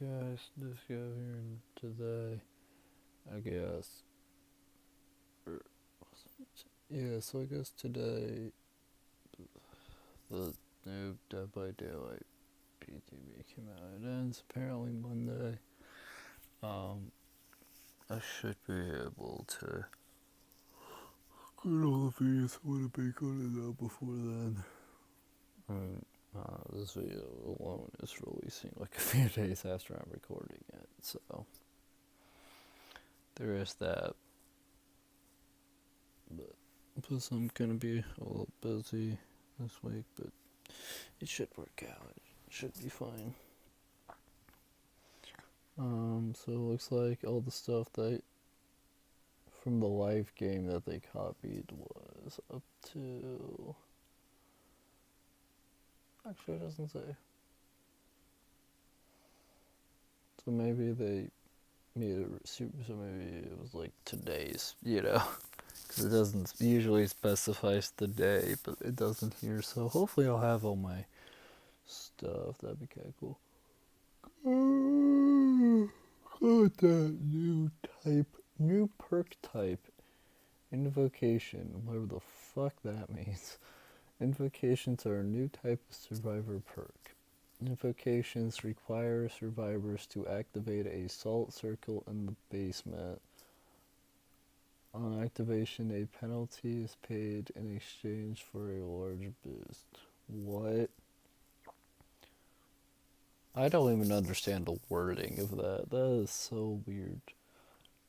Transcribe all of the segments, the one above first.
Guys, D1sco here, and today, I guess, er, yeah, so I guess today, the new Dead by Daylight PTV came out. It ends apparently Monday. I should be able to get all the videos I want to make on it out before then. I mean, this video alone is releasing like a few days after I'm recording it, so there is that. But plus, I'm gonna be a little busy this week, but it should work out. It should be fine. So it looks like all the stuff that from the live game that they copied was up to. Actually, it doesn't say. So maybe they made it super. So maybe it was like today's, because it doesn't usually specifies the day, but it doesn't here. So hopefully I'll have all my stuff. That'd be kind of cool. Got that new perk type, invocation, whatever the fuck that means. Invocations are a new type of survivor perk. Invocations require survivors to activate a salt circle in the basement. On activation, a penalty is paid in exchange for a large boost. What? I don't even understand the wording of that. That is so weird.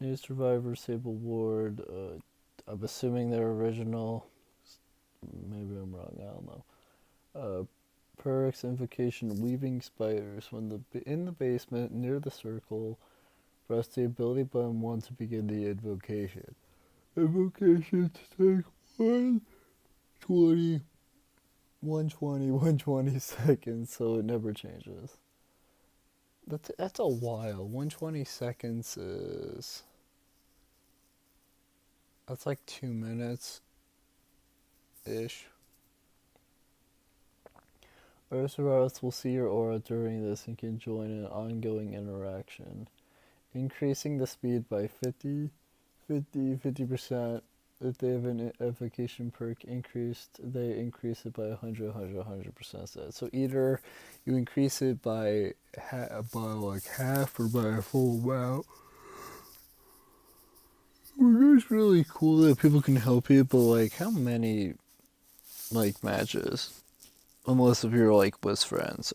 New Survivor Sable Ward. I'm assuming they're original. Maybe I'm wrong. I don't know. Perks, Invocation, Weaving Spiders. When in the basement near the circle, press the ability button 1 to begin the invocation. Invocations take 120 seconds, so it never changes. That's a while. 120 seconds is. That's like 2 minutes ish. Other survivors will see your aura during this and can join an ongoing interaction. Increasing the speed by 50%. If they have an evocation perk increased, they increase it by 100%. So either you increase it by like half or by a full amount. It's really cool that people can help you, but like how many like matches, unless if you're like with friends,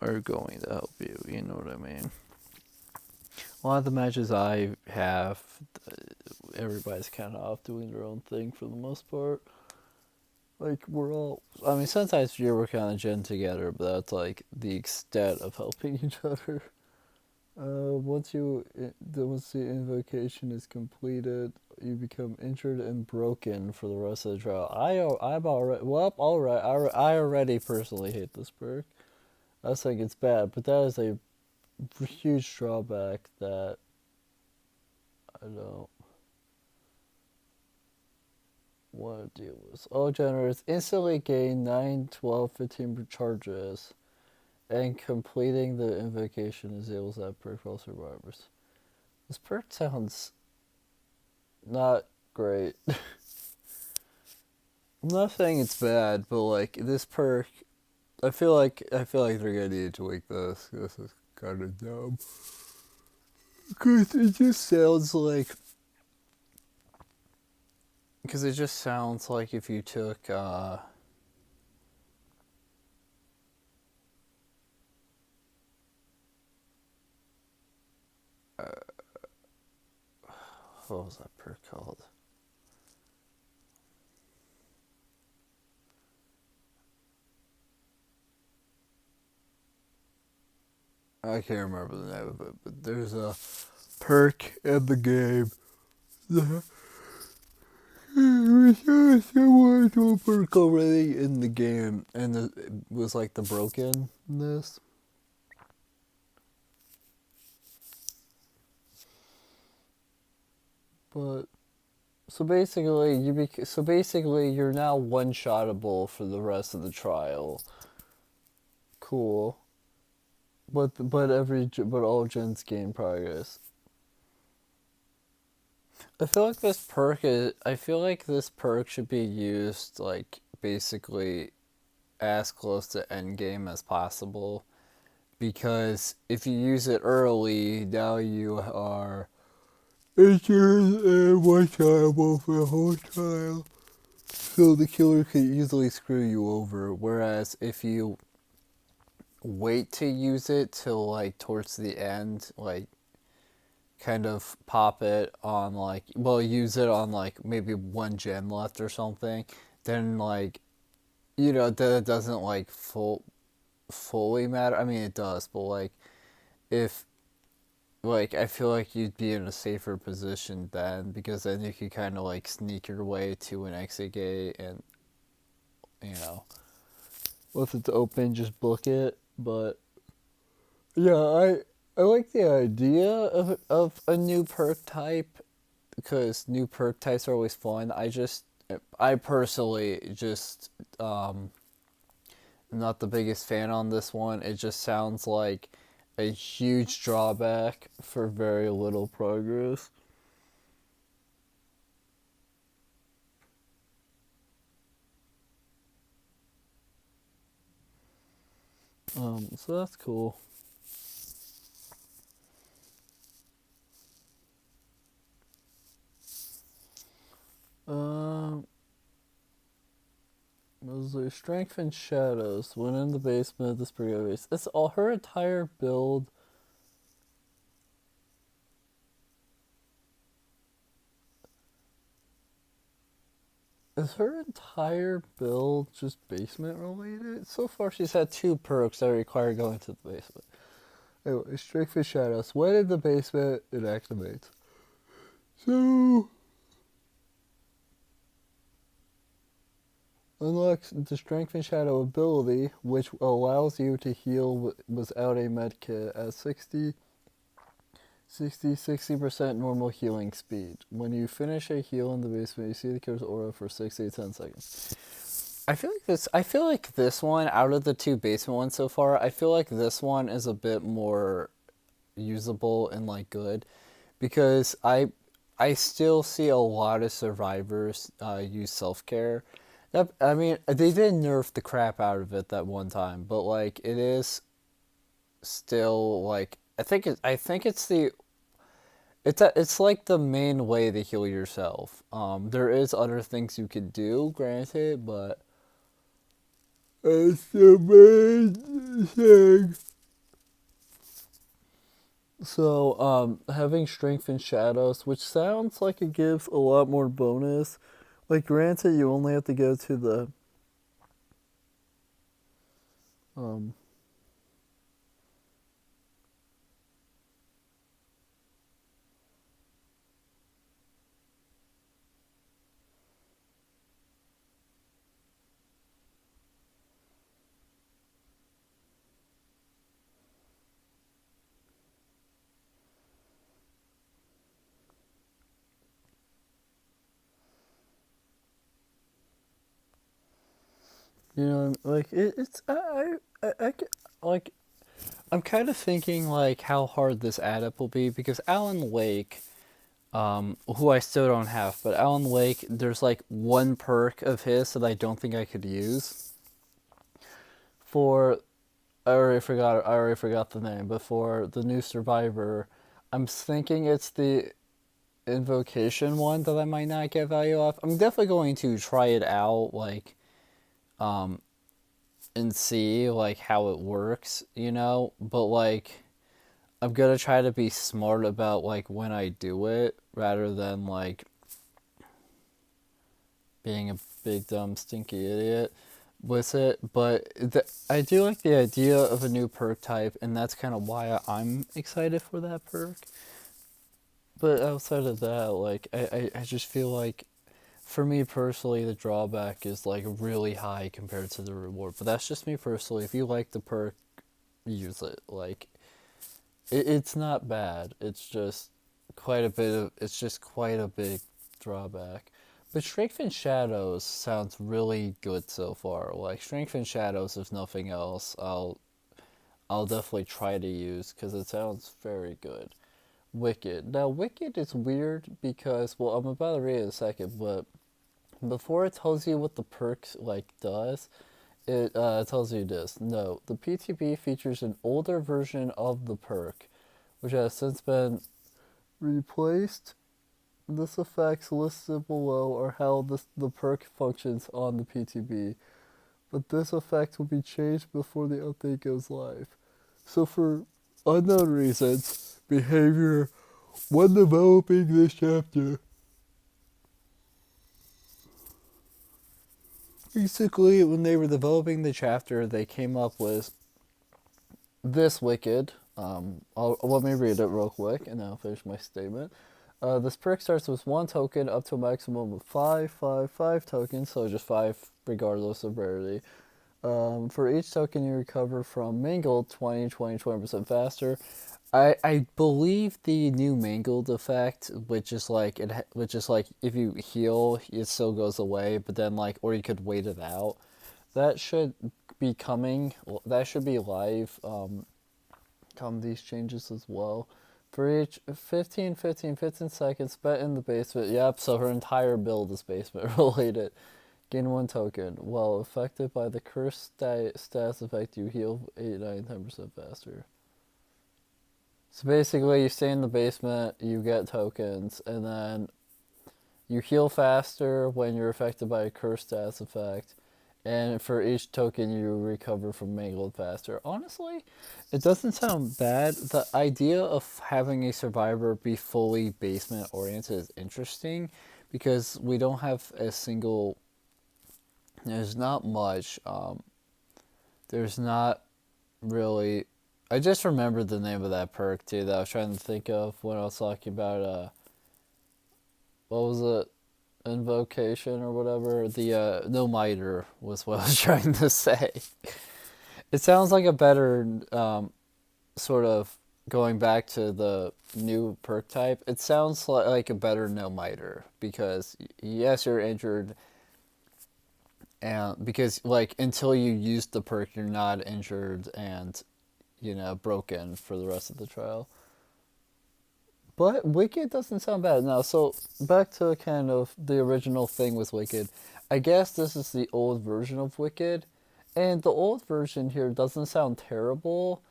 are going to help you. You know what I mean? A lot of the matches I have, everybody's kind of off doing their own thing for the most part. Like, sometimes we're kind of gen together, but that's like the extent of helping each other. Once the invocation is completed, you become injured and broken for the rest of the trial. I already personally hate this perk. I think it's bad, but that is a huge drawback that I don't want to deal with. All generators instantly gain 9, 12, 15 charges, and completing the invocation enables that perk for all survivors. This perk sounds not great. I'm not saying it's bad, but like this perk, I feel like they're gonna need to tweak this. This is kind of dumb. Because it just sounds like if you took what was that perk called? I can't remember the name of it, but there's a perk in the game that was similar to a perk already in the game, and it was like the brokenness. But so basically you're now one-shottable for the rest of the trial. Cool. but all gens gain progress. I feel like this perk is. I feel like this perk should be used like basically as close to endgame as possible. Because if you use it early, now you are injured and one time for the whole trial. So the killer could easily screw you over. Whereas if you wait to use it till like towards the end, like kind of pop it on like use it on like maybe one gen left or something, then like then it doesn't like fully matter. I mean it does, but like if like I feel like you'd be in a safer position then because then you could kind of like sneak your way to an exit gate and you know once it's open just book it. But yeah, I like the idea of a new perk type because new perk types are always fun. I personally just am not the biggest fan on this one. It just sounds like a huge drawback for very little progress. So that's cool. Um, was there strength and shadows when in the basement of the Sprio base? It's all her entire build. Is her entire build just basement related? So far, she's had two perks that require going to the basement. Anyway, strength and shadows. When in the basement, it activates. So unlocks the Strength and Shadow ability, which allows you to heal without a medkit at 60% normal healing speed. When you finish a heal in the basement, you see the killer's aura for 6 to 10 seconds. I feel like this one, out of the two basement ones so far, I feel like this one is a bit more usable and like good because I still see a lot of survivors use self care. Yep, I mean they did nerf the crap out of it that one time, but like it is still like I think it's like the main way to heal yourself. There is other things you could do, granted, but it's the main thing. So, having strength in shadows, which sounds like it gives a lot more bonus. Like, granted, you only have to go to the um, like it's like I'm kind of thinking like how hard this add up will be because Alan Wake, who I still don't have, but Alan Wake, there's like one perk of his that I don't think I could use for. I already forgot the name, but for the new Survivor, I'm thinking it's the invocation one that I might not get value off. I'm definitely going to try it out, like, um, and see like how it works, But like, I'm gonna try to be smart about like when I do it, rather than like being a big dumb stinky idiot with it. But I do like the idea of a new perk type, and that's kind of why I'm excited for that perk. But outside of that, like I just feel like for me personally, the drawback is like really high compared to the reward. But that's just me personally. If you like the perk, use it. Like it's not bad. It's just quite a big drawback. But Strength and Shadows sounds really good so far. Like Strength and Shadows, if nothing else, I'll definitely try to use because it sounds very good. Wicked. Now, Wicked is weird because, well, I'm about to read it in a second, but before it tells you what the perks, like, does, it tells you this. No, the PTB features an older version of the perk, which has since been replaced. This effects listed below are how the perk functions on the PTB, but this effect will be changed before the update goes live. So for unknown reasons, behavior when developing this chapter. Basically, when they were developing the chapter, they came up with this Wicked. Let me read it real quick, and then I'll finish my statement. This perk starts with 1 token up to a maximum of 5 tokens, so just 5 regardless of rarity. For each token you recover from Mangled, 20% faster. I believe the new Mangled effect, which is like if you heal, it still goes away, but then like, or you could wait it out. That should be coming. That should be live. Come these changes as well. For each 15 seconds spent in the basement. Yep, so her entire build is basement related. Gain 1 token. While affected by the curse status effect, you heal 8, 9, 10% faster. So basically, you stay in the basement, you get tokens, and then you heal faster when you're affected by a curse status effect. And for each token, you recover from Mangled faster. Honestly, it doesn't sound bad. The idea of having a survivor be fully basement oriented is interesting because we don't have a single. There's not much. There's not really. I just remembered the name of that perk too that I was trying to think of when I was talking about. What was it? Invocation or whatever. The no miter was what I was trying to say. It sounds like a better sort of going back to the new perk type. It sounds like a better no miter because yes, you're injured, and because like until you use the perk, you're not injured and broken for the rest of the trial. But Wicked doesn't sound bad. Now, so back to kind of the original thing with Wicked. I guess this is the old version of Wicked. And the old version here doesn't sound terrible.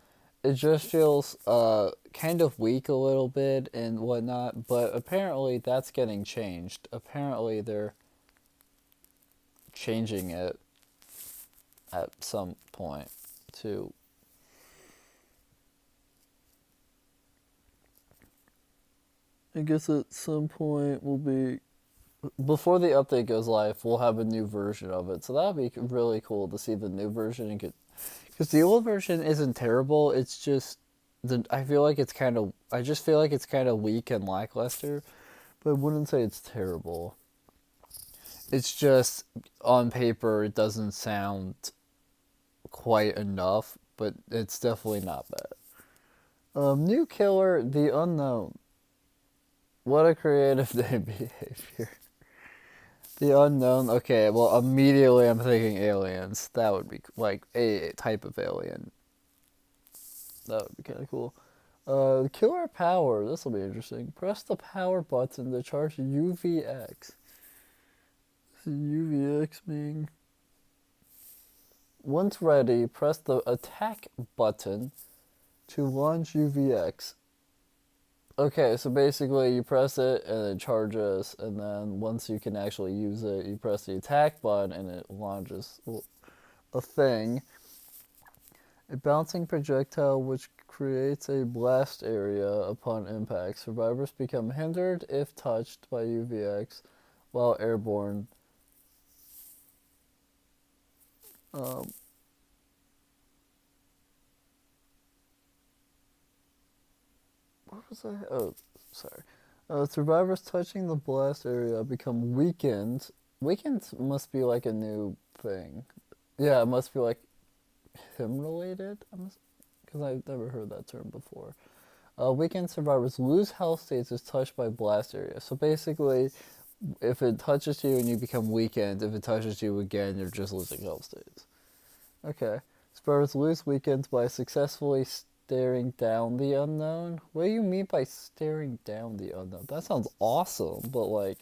It just feels kind of weak a little bit and whatnot. But apparently that's getting changed. Apparently they're changing it at some point to I guess at some point will be before the update goes live. We'll have a new version of it, so that'll be really cool to see the new version and get because the old version isn't terrible. It's just I feel like it's kind of. I just feel like it's kind of weak and lackluster, but I wouldn't say it's terrible. It's just on paper it doesn't sound quite enough, but it's definitely not bad. New killer, the unknown. What a creative name behavior. The unknown. Okay, well, immediately I'm thinking aliens. That would be like a type of alien. That would be kind of cool. Killer power. This will be interesting. Press the power button to charge UVX. UVX mean. Once ready, press the attack button to launch UVX. Okay, so basically you press it and it charges, and then once you can actually use it, you press the attack button and it launches a thing. A bouncing projectile which creates a blast area upon impact. Survivors become hindered if touched by UVX while airborne. What was I? Oh, sorry. Survivors touching the blast area become weakened. Weakened must be like a new thing. Yeah, it must be like him related. Because I've never heard that term before. Weakened survivors lose health status touched by blast area. So basically, if it touches you and you become weakened, if it touches you again, you're just losing health status. Okay. Survivors lose weekends by successfully staring down the unknown. What do you mean by staring down the unknown? That sounds awesome, but like,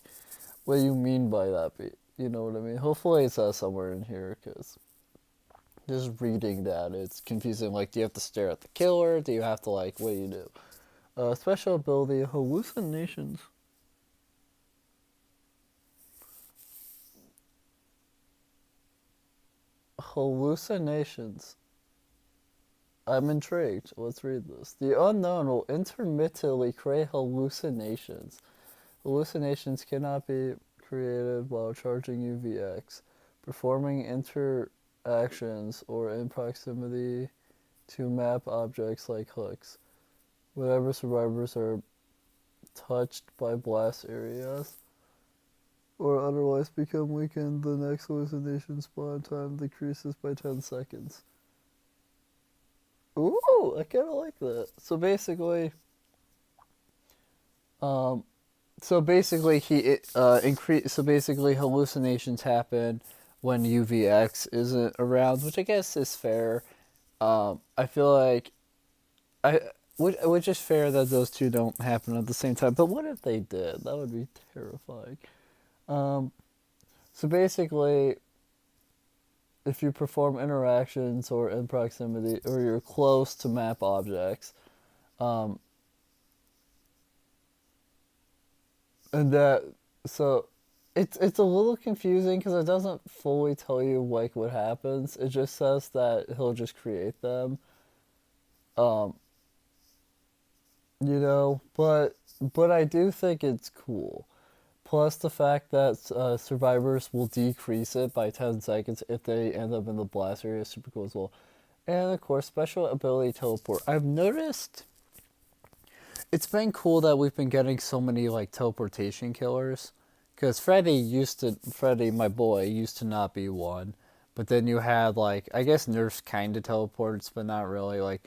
what do you mean by that? You know what I mean? Hopefully it says somewhere in here, because just reading that, it's confusing. Like, do you have to stare at the killer? Do you have to, like, what do you do? Special ability, hallucinations. Hallucinations. I'm intrigued. Let's read this. The unknown will intermittently create hallucinations. Hallucinations cannot be created while charging UVX, performing interactions, or in proximity to map objects like hooks. Whenever survivors are touched by blast areas or otherwise become weakened, the next hallucination spawn time decreases by 10 seconds. Ooh, I kind of like that. Um, so basically he increase. So basically, hallucinations happen when UVX isn't around, which I guess is fair. I feel like I which is fair that those two don't happen at the same time. But what if they did? That would be terrifying. Um, so basically, if you perform interactions or in proximity or you're close to map objects, um, and that so it's a little confusing because it doesn't fully tell you like what happens. It just says that he'll just create them. Um, but I do think it's cool. Plus the fact that survivors will decrease it by 10 seconds if they end up in the blast area is super cool as well. And of course, special ability teleport. I've noticed it's been cool that we've been getting so many like teleportation killers. Because Freddy, my boy, used to not be one. But then you had like, I guess Nerf's kind of teleports, but not really. Like,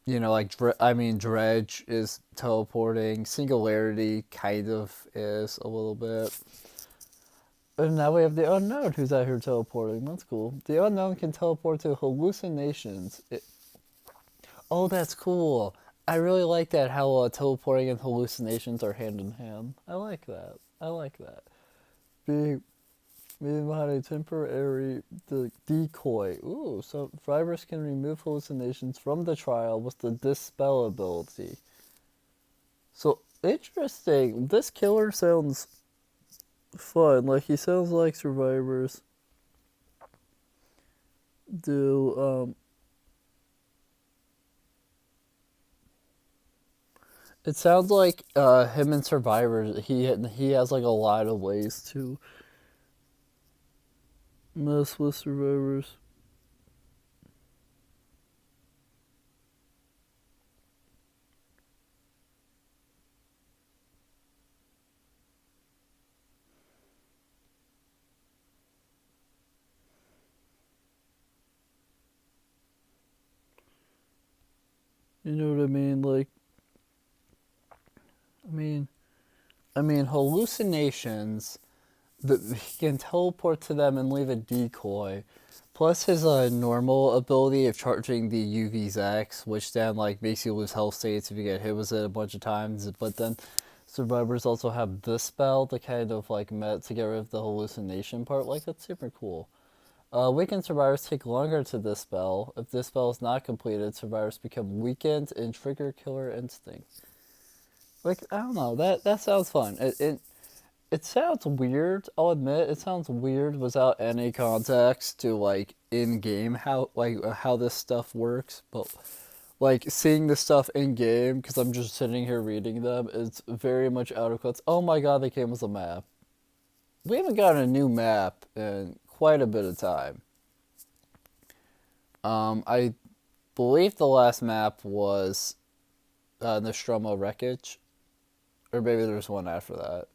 Dredge is teleporting. Singularity kind of is a little bit. And now we have the Unknown who's out here teleporting. That's cool. The Unknown can teleport to hallucinations. Oh, that's cool. I really like that how teleporting and hallucinations are hand in hand. I like that. I like that. Being behind a temporary decoy. Ooh, so survivors can remove hallucinations from the trial with the dispel ability. So interesting. This killer sounds fun. Like he sounds like survivors do. It sounds like him and survivors. He has like a lot of ways to mess with survivors. You know what I mean? Like, I mean, hallucinations. He can teleport to them and leave a decoy. Plus his normal ability of charging the UV's X, which then like makes you lose health states if you get hit with it a bunch of times. But then survivors also have this spell to kind of like to get rid of the hallucination part. Like that's super cool. Weakened survivors take longer to dispel. If this spell is not completed, survivors become weakened and trigger killer instinct. Like I don't know, that sounds fun. It sounds weird. I'll admit it sounds weird without any context to like in game how this stuff works. But like seeing this stuff in game because I'm just sitting here reading them, it's very much out of context. Oh my god, they came with a map. We haven't gotten a new map in quite a bit of time. I believe the last map was Nostromo Wreckage, or maybe there's one after that.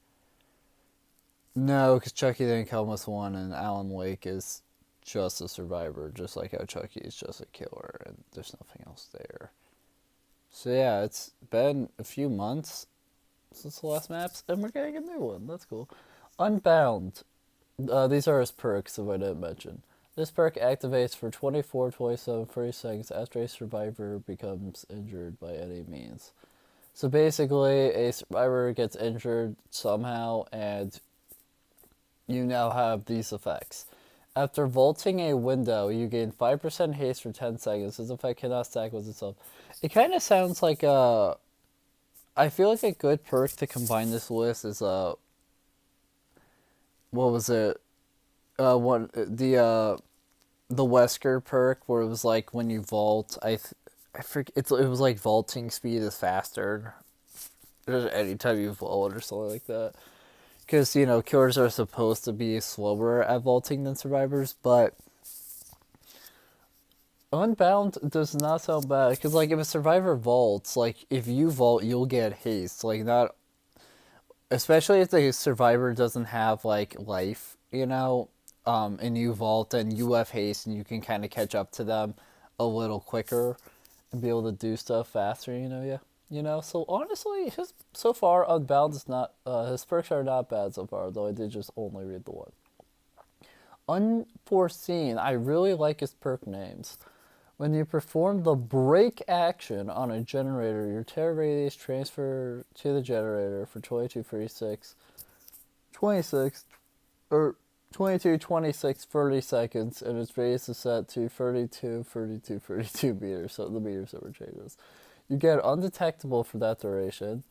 No, because Chucky didn't come with one, and Alan Wake is just a survivor, just like how Chucky is just a killer, and there's nothing else there. So yeah, it's been a few months since the last maps, and we're getting a new one. That's cool. Unbound. These are his perks, if I didn't mention. This perk activates for 24, 27, 30 seconds after a survivor becomes injured by any means. So basically, a survivor gets injured somehow, and you now have these effects. After vaulting a window, you gain 5% haste for 10 seconds. This effect cannot stack with itself. It kind of sounds like a. I feel like a good perk to combine this with is what was it? One the Wesker perk where it was like when you vault. I forget. It was like vaulting speed is faster. Anytime you vault or something like that. Because, killers are supposed to be slower at vaulting than survivors, but Unbound does not sound bad. Because, like, if a survivor vaults, like, if you vault, you'll get haste. Like, not. Especially if the survivor doesn't have, like, life, and you vault and you have haste and you can kind of catch up to them a little quicker and be able to do stuff faster, yeah. So honestly, so far Unbound is not his perks are not bad so far, though I did just only read the one. Unforeseen, I really like his perk names. When you perform the break action on a generator, your terror radius transfer to the generator for 22, 36, 26, or 22, 26, 30 seconds, and its radius is set to 32, 32, 32 meters, so the meters never changes. You get undetectable for that duration.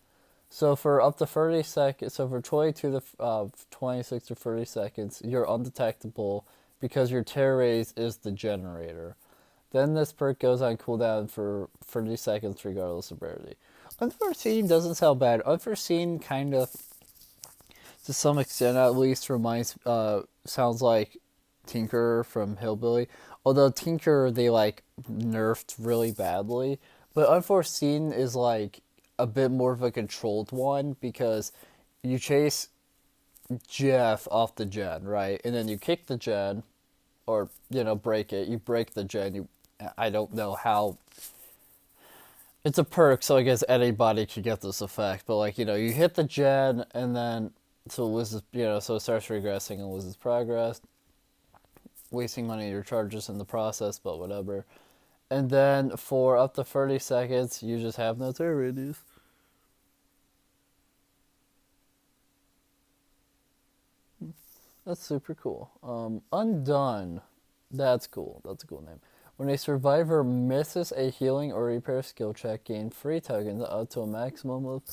So for up to 30 seconds, so for 22 to 26 to 30 seconds, you're undetectable because your terror raise is the generator. Then this perk goes on cooldown for 30 seconds regardless of rarity. Unforeseen doesn't sound bad. Unforeseen kind of, to some extent at least, sounds like Tinker from Hillbilly. Although Tinker, they like nerfed really badly. But Unforeseen is like a bit more of a controlled one because you chase Jeff off the gen, right? And then you kick the gen, or break it. You break the gen. I don't know how. It's a perk, so I guess anybody could get this effect. But like you hit the gen, and then so it loses, so it starts regressing and loses progress, wasting money on your charges in the process. But whatever. And then for up to 30 seconds, you just have no terror radius. That's super cool. Undone. That's cool. That's a cool name. When a survivor misses a healing or repair skill check, gain free tokens up to a maximum of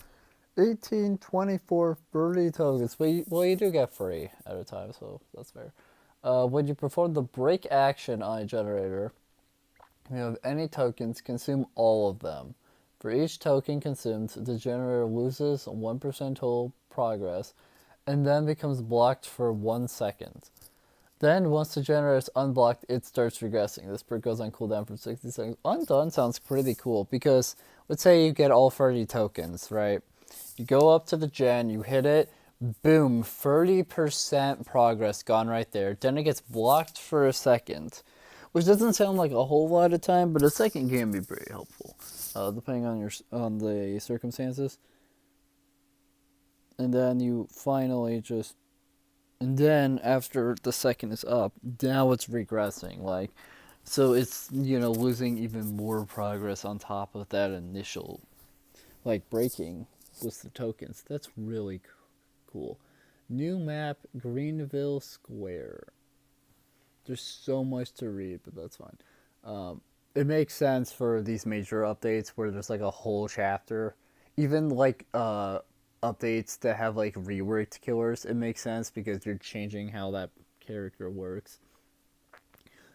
18, 24, 30 tokens. But you do get free at a time, so that's fair. When you perform the break action on a generator, you have any tokens, consume all of them. For each token consumed, the generator loses 1% total progress and then becomes blocked for 1 second. Then, once the generator is unblocked, it starts regressing. This perk goes on cooldown for 60 seconds. Undone sounds pretty cool because, let's say you get all 30 tokens, right? You go up to the gen, you hit it, boom, 30% progress gone right there. Then it gets blocked for a second, which doesn't sound like a whole lot of time, but a second can be pretty helpful, depending on the circumstances. And then you finally just, and then after the second is up, now it's regressing. Like, so it's losing even more progress on top of that initial, like breaking with the tokens. That's really cool. New map, Greenville Square. There's so much to read, but that's fine. It makes sense for these major updates where there's like a whole chapter. Even like updates that have like reworked killers, it makes sense because you're changing how that character works.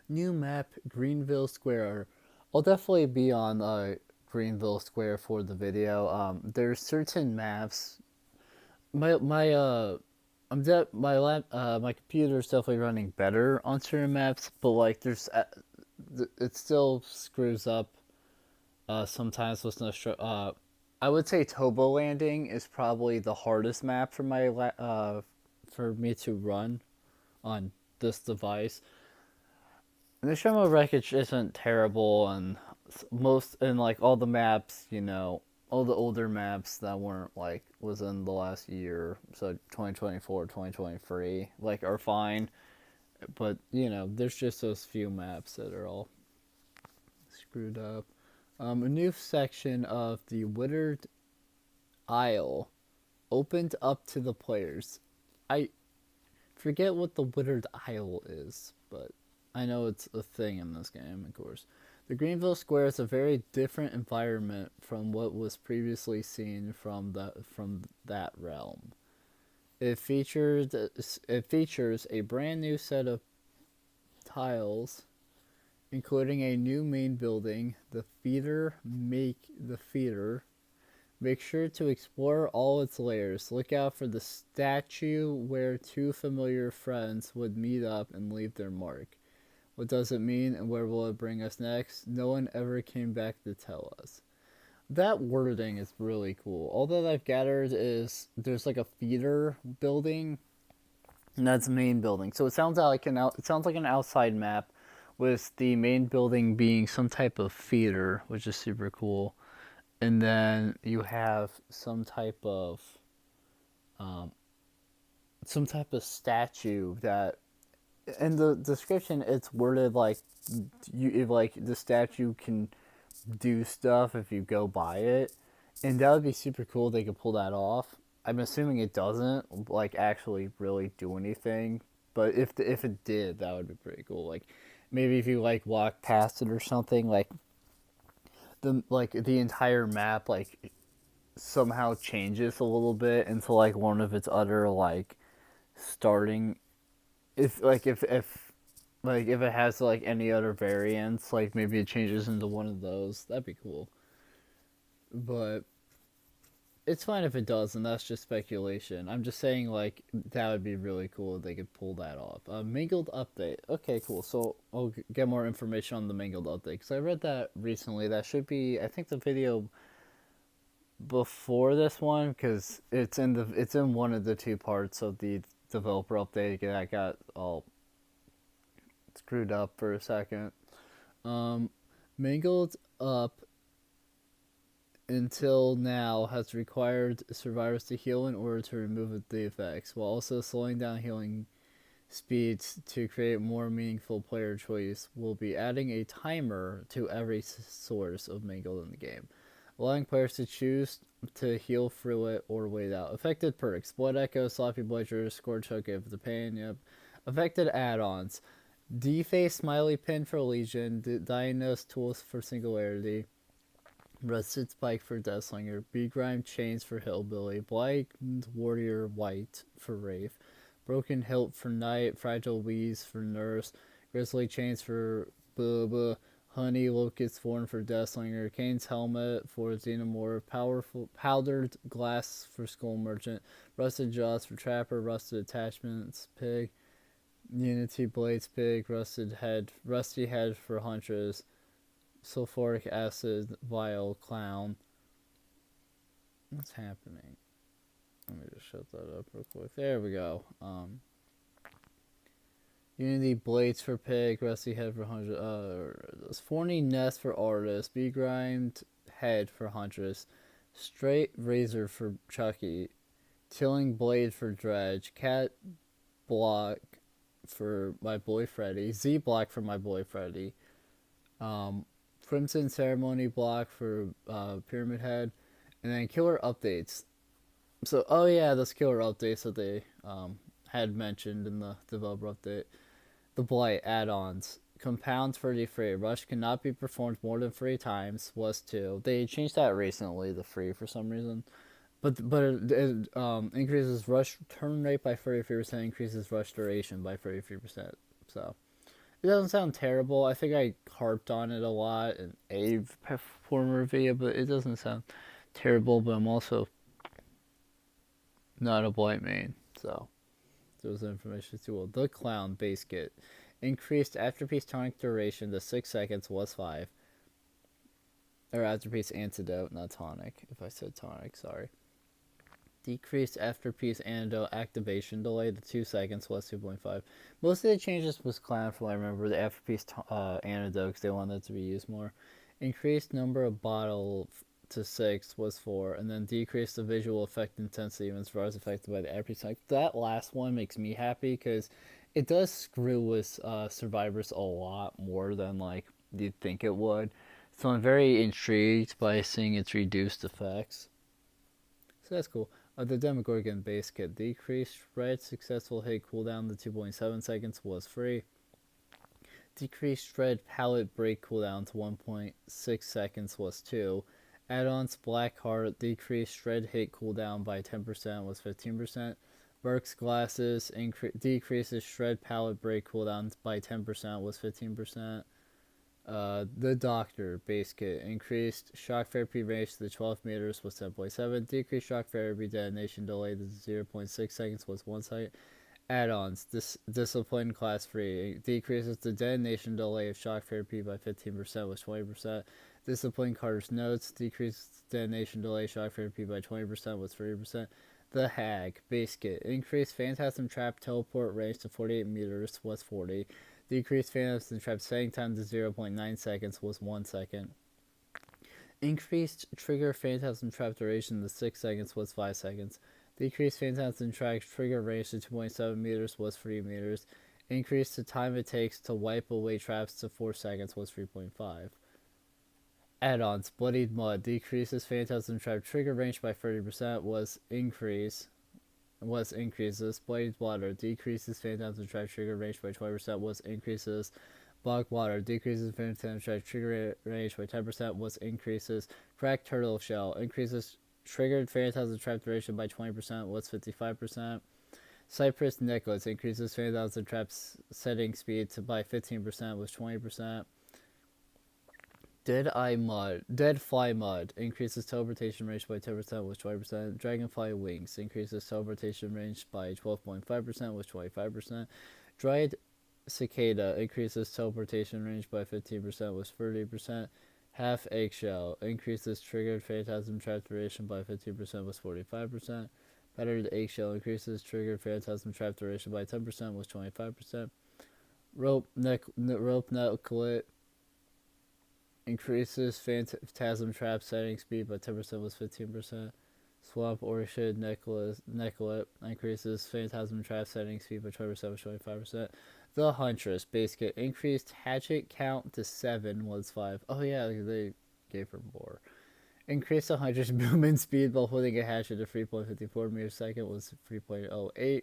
New map, Greenville Square. I'll definitely be on Greenville Square for the video. There's certain maps. My computer's definitely running better on certain maps, but like it still screws up sometimes with no. I would say Tobo Landing is probably the hardest map for for me to run on this device. And the Shemo wreckage isn't terrible, and like all the maps, all the older maps that weren't like within the last year, so 2024, 2023, like are fine. But you know, there's just those few maps that are all screwed up. A new section of the Withered Isle opened up to the players. I forget what the Withered Isle is, but I know it's a thing in this game, of course. The Greenville Square is a very different environment from what was previously seen from that realm. It features a brand new set of tiles, including a new main building, the theater. Make sure to explore all its layers. Look out for the statue where two familiar friends would meet up and leave their mark. What does it mean and where will it bring us next? No one ever came back to tell us. That wording is really cool. All that I've gathered is there's like a theater building, and that's the main building. So it sounds like an outside map, with the main building being some type of theater, which is super cool. And then you have some type of statue that, in the description, it's worded like like the statue can do stuff if you go by it, and that would be super cool. They could pull that off. I'm assuming it doesn't like actually really do anything, but if it did, that would be pretty cool. Like maybe if you like walk past it or something, the entire map like somehow changes a little bit into like one of its other like starting, if it has like any other variants, like maybe it changes into one of those. That'd be cool. But it's fine if it does, and that's just speculation. I'm just saying, like, that would be really cool if they could pull that off. Mingled update. Okay, cool. So I'll get more information on the Mingled update, because I read that recently. That should be, I think, the video before this one, because it's in one of the two parts of the developer update that got all screwed up for a second. Um, Mangled Up until now has required survivors to heal in order to remove the effects, while also slowing down healing speeds to create more meaningful player choice. We'll be adding a timer to every source of Mangled in the game, allowing players to choose to heal through it or wait out. Affected perks: Blood Echo, Sloppy Blighter, Scorch Hook of the Pain. Yep. Affected add-ons: D-Face Smiley Pin for Legion, Diagnose Tools for Singularity, Rusted Spike for Deathslinger, B-Grime Chains for Hillbilly, Blind Warrior White for Wraith, Broken Hilt for Knight, Fragile Wheeze for Nurse, Grizzly Chains for Bubba, Honey Locust Thorn for Deathslinger, Kane's Helmet for Xenomorph, Powerful Powdered Glass for Skull Merchant, Rusted Jaws for Trapper, Rusted Attachments Pig, Unity Blades Pig, Rusty Head for Huntress, Sulfuric Acid Vial Clown. What's happening? Let me just shut that up real quick. There we go. Unity Blades for Pig, Rusty Head for Huntress, Thorny Nest for Artist, Begrimed Head for Huntress, Straight Razor for Chucky, Tilling Blade for Dredge, Cat Block for my boy Freddy, Z Block for my boy Freddy, Crimson Ceremony Block for Pyramid Head, and then killer updates. So, oh yeah, those killer updates that they had mentioned in the developer update. The Blight add-ons. Compounds for the free. Rush cannot be performed more than 3 times. Was 2. They changed that recently, the free, for some reason. But it increases rush turn rate by 33%, increases rush duration by 33%. So it doesn't sound terrible. I think I harped on it a lot in a former video, but it doesn't sound terrible. But I'm also not a Blight main, so there's information too. Well, the Clown base kit. Increased afterpiece tonic duration to 6 seconds, was 5. Or afterpiece antidote, not tonic. If I said tonic, sorry. Decreased afterpiece antidote activation delay to 2 seconds, was 2.5. Most of the changes was Clown, from what I remember. The afterpiece antidote, because they wanted it to be used more. Increased number of bottle to 6 was 4, and then decreased the visual effect intensity when survivors affected by the afterpiece. Like, that last one makes me happy, because it does screw with survivors a lot more than like you'd think it would. So I'm very intrigued by seeing its reduced effects. So that's cool. The Demogorgon base kit decreased. Red successful hit cooldown to 2.7 seconds was free. Decreased red pallet break cooldown to 1.6 seconds was 2. Add-ons Black Heart decreased red hit cooldown by 10% was 15%. Burke's Glasses decreases shred pallet break cooldown by 10% was 15%. The Doctor base kit increased shock therapy range to the 12 meters was 10.7. Decreased shock therapy detonation delay to 0.6 seconds was 1 second. Add-ons Discipline class 3 decreases the detonation delay of shock therapy by 15% was 20%. Discipline Carter's Notes decreases the detonation delay shock therapy by 20% was 30%. The Hag base kit increased Phantasm Trap teleport range to 48 meters was 40. Decreased Phantasm Trap setting time to 0.9 seconds was 1 second. Increased trigger Phantasm Trap duration to 6 seconds was 5 seconds. Decreased Phantasm Trap trigger range to 2.7 meters was 3 meters. Increased the time it takes to wipe away traps to 4 seconds was 3.5. Add-ons Bloodied Mud decreases Phantasm Trap trigger range by 30% was increases. Bloodied Water decreases Phantasm Trap trigger range by 20% was increases. Bog Water decreases Phantasm Trap trigger range by 10% was increases. Cracked Turtle Shell increases triggered Phantasm Trap duration by 20% was 55%. Cypress Necklace increases Phantasm Trap's setting speed by 15% was 20%. Dead Fly Mud increases teleportation range by 10% was 20%. Dragonfly Wings increases teleportation range by 12.5% was 25%. Dried Cicada increases teleportation range by 15% was 30%. Half Eggshell increases triggered Phantasm Trap duration by 15% was 45%. Battered Eggshell increases triggered Phantasm Trap duration by 10% was 25%. Rope Necklet increases Phantasm Trap setting speed by 10% was 15%. Swamp Orchid Necklet increases Phantasm Trap setting speed by 20% was 25%. The Huntress base kit increased hatchet count to 7 was 5. Oh yeah, they gave her more. Increased the Huntress movement speed while holding a hatchet to 3.54 meters per second was 3.08.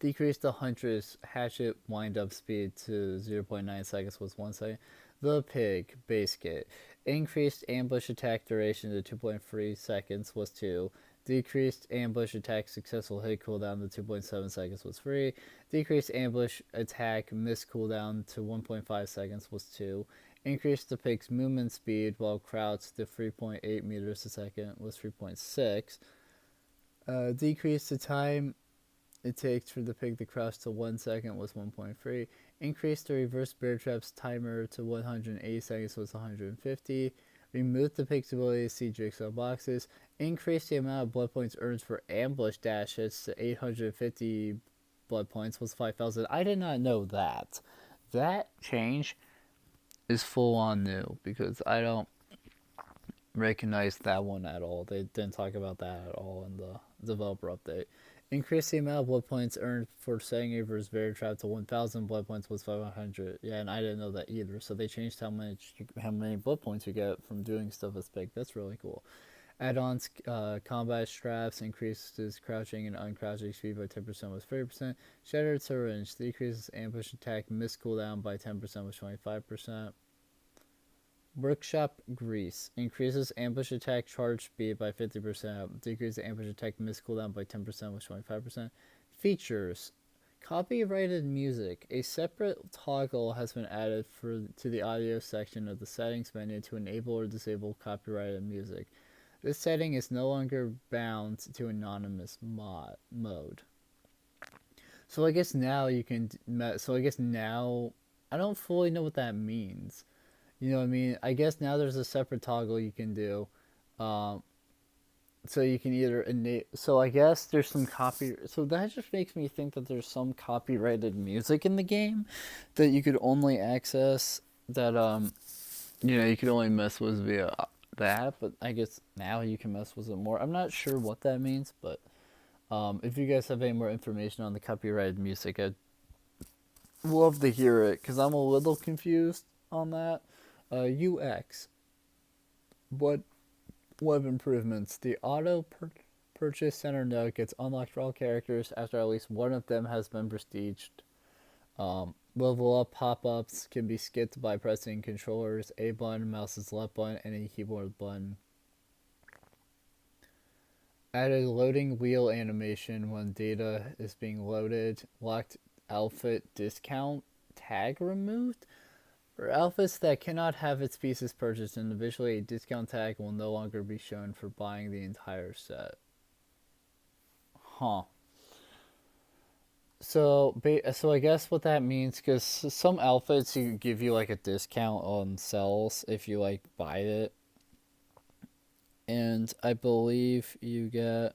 Decreased the Huntress hatchet wind-up speed to 0.9 seconds was 1 second. The Pig base kit increased ambush attack duration to 2.3 seconds was 2. Decreased ambush attack successful hit cooldown to 2.7 seconds was 3. Decreased ambush attack miss cooldown to 1.5 seconds was 2. Increased the pig's movement speed while crouched to 3.8 meters a second was 3.6. Decreased the time it takes for the pig to crouch to 1 second was 1.3. Increased the reverse bear traps timer to 180 seconds was 150. Removed the pig's ability to see jigsaw boxes. Increased the amount of blood points earned for ambush dash hits to 850 blood points was 5,000. I did not know that. That change is full on new because I don't recognize that one at all. They didn't talk about that at all in the developer update. Increase the amount of blood points earned for setting a reverse bear trap to 1,000 blood points was 500. Yeah, and I didn't know that either. So they changed how many blood points you get from doing stuff as big. That's really cool. Add-ons combat straps increases crouching and uncrouching speed by 10% was 30%. Shattered syringe decreases ambush attack miss cooldown by 10% was 25%. Workshop Grease increases ambush attack charge speed by 50%, decreases ambush attack miss cooldown by 10% with 25%. Features copyrighted music. A separate toggle has been added to the audio section of the settings menu to enable or disable copyrighted music. This setting is no longer bound to anonymous mode. So I guess now you can. So I guess now I don't fully know what that means. You know what I mean? I guess now there's a separate toggle you can do. Um, so you can either so I guess there's some so that just makes me think that there's some copyrighted music in the game that you could only access that you could only mess with via that, but I guess now you can mess with it more. I'm not sure what that means, but If you guys have any more information on the copyrighted music, I'd love to hear it because I'm a little confused on that. UX, what web improvements? The purchase center node gets unlocked for all characters after at least one of them has been prestiged. Level up pop-ups can be skipped by pressing controllers A button, mouse's left button, and a keyboard button. Added loading wheel animation when data is being loaded. Locked outfit discount tag removed. For outfits that cannot have its pieces purchased individually, a discount tag will no longer be shown for buying the entire set. Huh. So I guess what that means, because some outfits you give you like a discount on sales if you like buy it, and I believe you get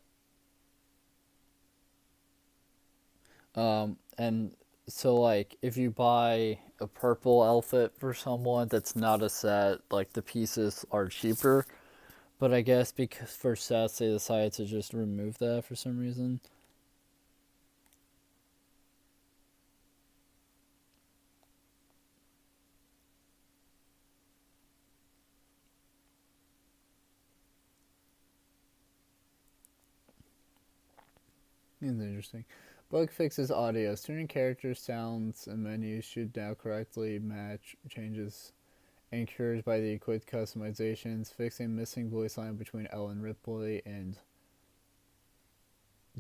and so like if you buy a purple outfit for someone that's not a set, like the pieces are cheaper. But I guess because for sets they decided to just remove that for some reason. It's interesting. Bug fixes audio. Certain characters, sounds, and menus should now correctly match changes encouraged by the quick customizations, fixing missing voice line between Ellen Ripley and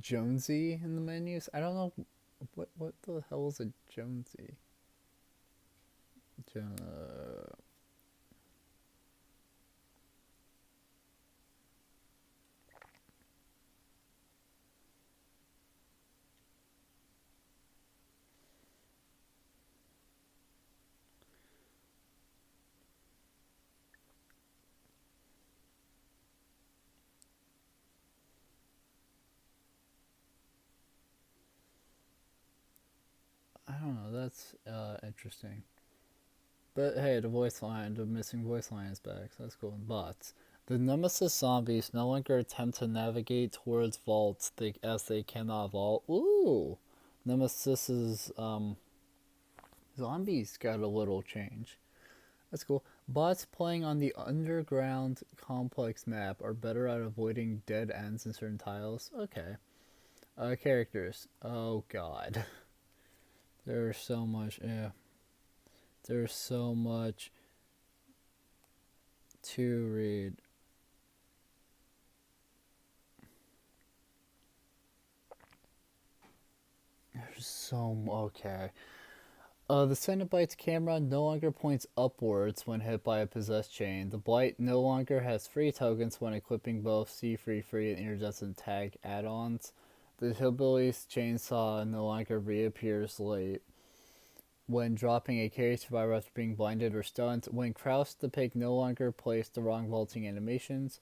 Jonesy in the menus. I don't know what the hell is a Jonesy. Jo- I don't know. That's interesting. But hey, the missing voice line is back. So that's cool. But the Nemesis zombies no longer attempt to navigate towards vaults as they cannot vault. Ooh, Nemesis's zombies got a little change. That's cool. Bots playing on the underground complex map are better at avoiding dead ends in certain tiles. Okay. Characters. Oh god. There's so much. Yeah. There's so much to read. There's so okay. The Cenobite's camera no longer points upwards when hit by a possessed chain. The Blight no longer has free tokens when equipping both See Free Free and Iridescent Tag add-ons. The Hillbilly's chainsaw no longer reappears late when dropping a carry survivor after being blinded or stunned. When Kraus the pig no longer plays the wrong vaulting animations.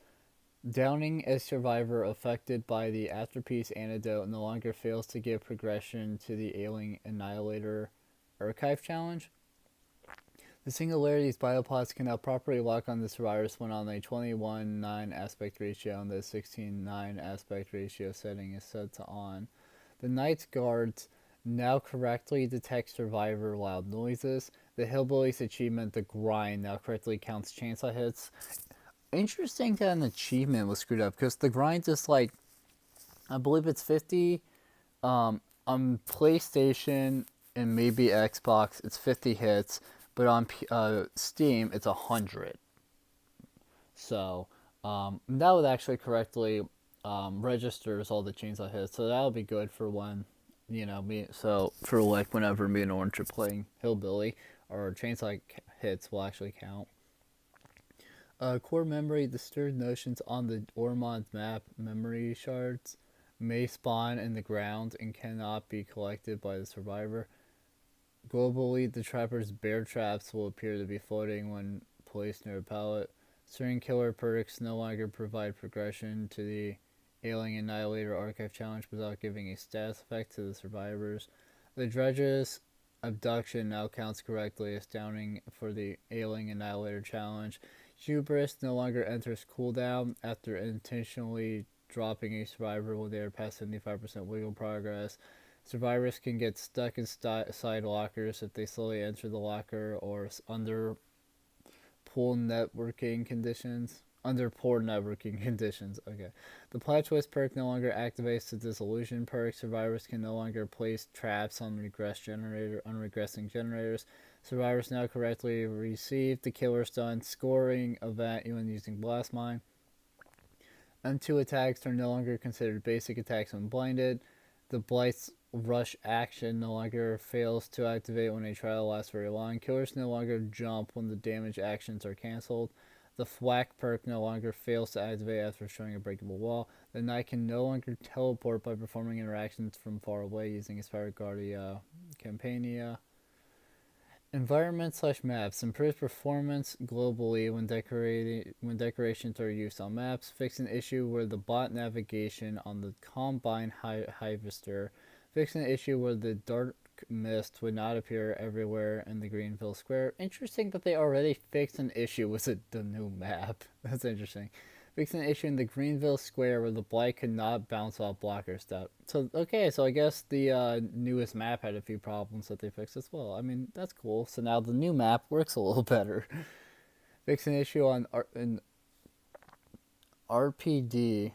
Downing a survivor affected by the Afterpiece antidote no longer fails to give progression to the Ailing Annihilator Archive challenge. The Singularity's biopods can now properly lock on the survivors when on a 21:9 aspect ratio and the 16:9 aspect ratio setting is set to on. The Night Guards now correctly detect survivor loud noises. The Hillbillies achievement, the Grind, now correctly counts chainsaw hits. Interesting that an achievement was screwed up because the Grind is like, I believe it's 50 on PlayStation and maybe Xbox, it's 50 hits, but on Steam, it's 100. So that would actually correctly registers all the chainsaw hits. So that would be good for when, me. So for like whenever me and Orange are playing Hillbilly, or chainsaw hits will actually count. Core memory, the stirred notions on the Ormond map memory shards may spawn in the ground and cannot be collected by the survivor. Globally, the trapper's bear traps will appear to be floating when placed near a pallet. Certain killer perks no longer provide progression to the Alien Annihilator Archive Challenge without giving a status effect to the survivors. The Dredge's abduction now counts correctly as downing for the Alien Annihilator Challenge. Hubris no longer enters cooldown after intentionally dropping a survivor when they are past 75% wiggle progress. Survivors can get stuck inside lockers if they slowly enter the locker or under poor networking conditions. Under poor networking conditions. Okay. The plot twist perk no longer activates the dissolution perk. Survivors can no longer place traps on regressing generators. Survivors now correctly receive the killer stun scoring event when using blast mine. M2 attacks are no longer considered basic attacks when blinded. The Blight's rush action no longer fails to activate when a trial lasts very long. Killers no longer jump when the damage actions are cancelled. The Thwack perk no longer fails to activate after showing a breakable wall. The Knight can no longer teleport by performing interactions from far away using his Fire Guardia Campania. Environment slash maps improves performance globally when decorations are used on maps. Fix an issue where the bot navigation on the Combine Harvester. Fix an issue where the dark mist would not appear everywhere in the Greenville Square. Interesting that they already fixed an issue with the new map. That's interesting. Fix an issue in the Greenville Square where the blight could not bounce off blockers. So I guess the newest map had a few problems that they fixed as well. I mean, that's cool. So now the new map works a little better. Fix an issue in RPD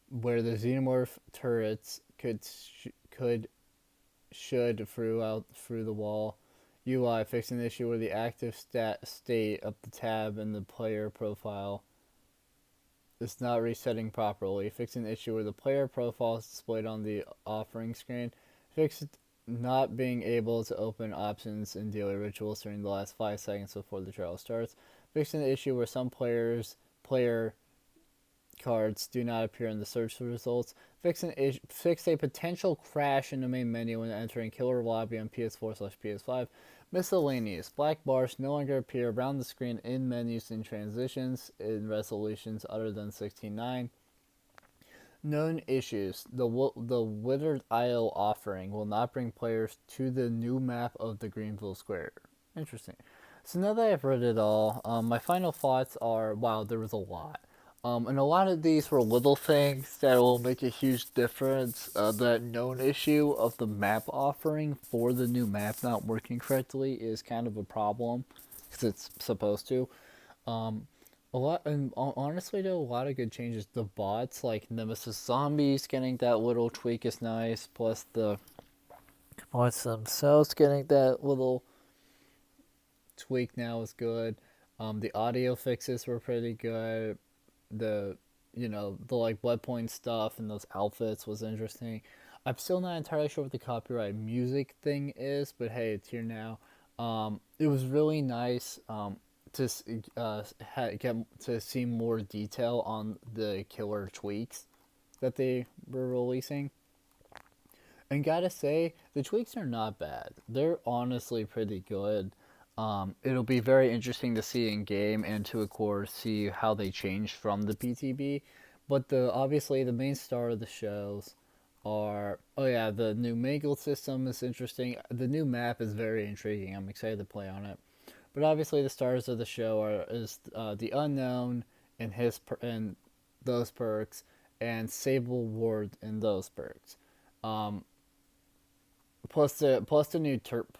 where the xenomorph turrets should through the wall. UI fix an issue where the active state of the tab in the player profile is not resetting properly. Fix an issue where the player profile is displayed on the offering screen. Fix not being able to open options in daily rituals during the last 5 seconds before the trial starts. Fix an issue where some player cards do not appear in the search results. Fix a potential crash in the main menu when entering killer lobby on PS4/PS5. Miscellaneous. Black bars no longer appear around the screen in menus and transitions in resolutions other than 16:9. Known issues. The Withered Isle offering will not bring players to the new map of the Greenville Square. Interesting. So now that I've read it all, my final thoughts are, wow, there was a lot. And a lot of these were little things that will make a huge difference. That known issue of the map offering for the new map not working correctly is kind of a problem because it's supposed to. A lot, and honestly, though, a lot of good changes. The bots, like Nemesis Zombies, getting that little tweak is nice. Plus the bots themselves getting that little tweak now is good. The audio fixes were pretty good. The like blood point stuff and those outfits was interesting. I'm still not entirely sure what the copyright music thing is, but hey, it's here now. It was really nice to get to see more detail on the killer tweaks that they were releasing. And gotta say, the tweaks are not bad. They're honestly pretty good. It'll be very interesting to see in game and to, of course, see how they changed from the PTB. But obviously the main star of the shows are, the new Mangle system is interesting. The new map is very intriguing. I'm excited to play on it. But obviously the stars of the show is the Unknown and and those perks, and Sable Ward and those perks. Plus the new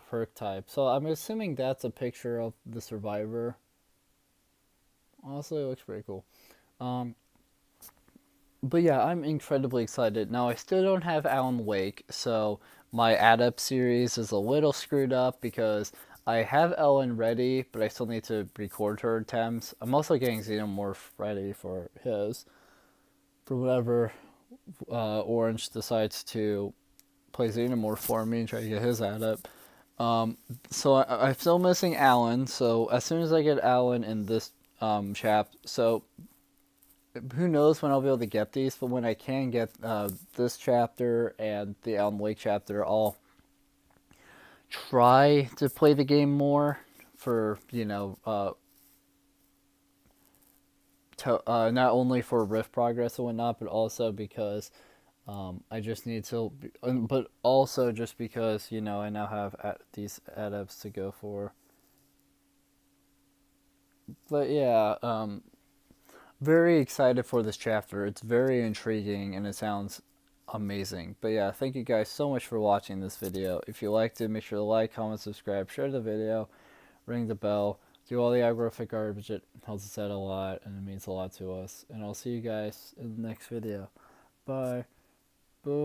perk type. So I'm assuming that's a picture of the survivor. Honestly, it looks pretty cool. But yeah, I'm incredibly excited. Now, I still don't have Alan Wake, so my Adept series is a little screwed up because I have Ellen ready, but I still need to record her attempts. I'm also getting Xenomorph ready for whatever Orange decides to play Xenomorph for me and try to get his Adept. So I'm still missing Alan, so as soon as I get Alan in this so who knows when I'll be able to get these, but when I can get this chapter and the Alan Wake chapter, I'll try to play the game more for, not only for rift progress and whatnot, but also because I just need to, but also just because, I now have these adepts to go for. But yeah, very excited for this chapter. It's very intriguing and it sounds amazing. But yeah, thank you guys so much for watching this video. If you liked it, make sure to like, comment, subscribe, share the video, ring the bell, do all the aggraphic garbage. It helps us out a lot and it means a lot to us. And I'll see you guys in the next video. Bye. Boom.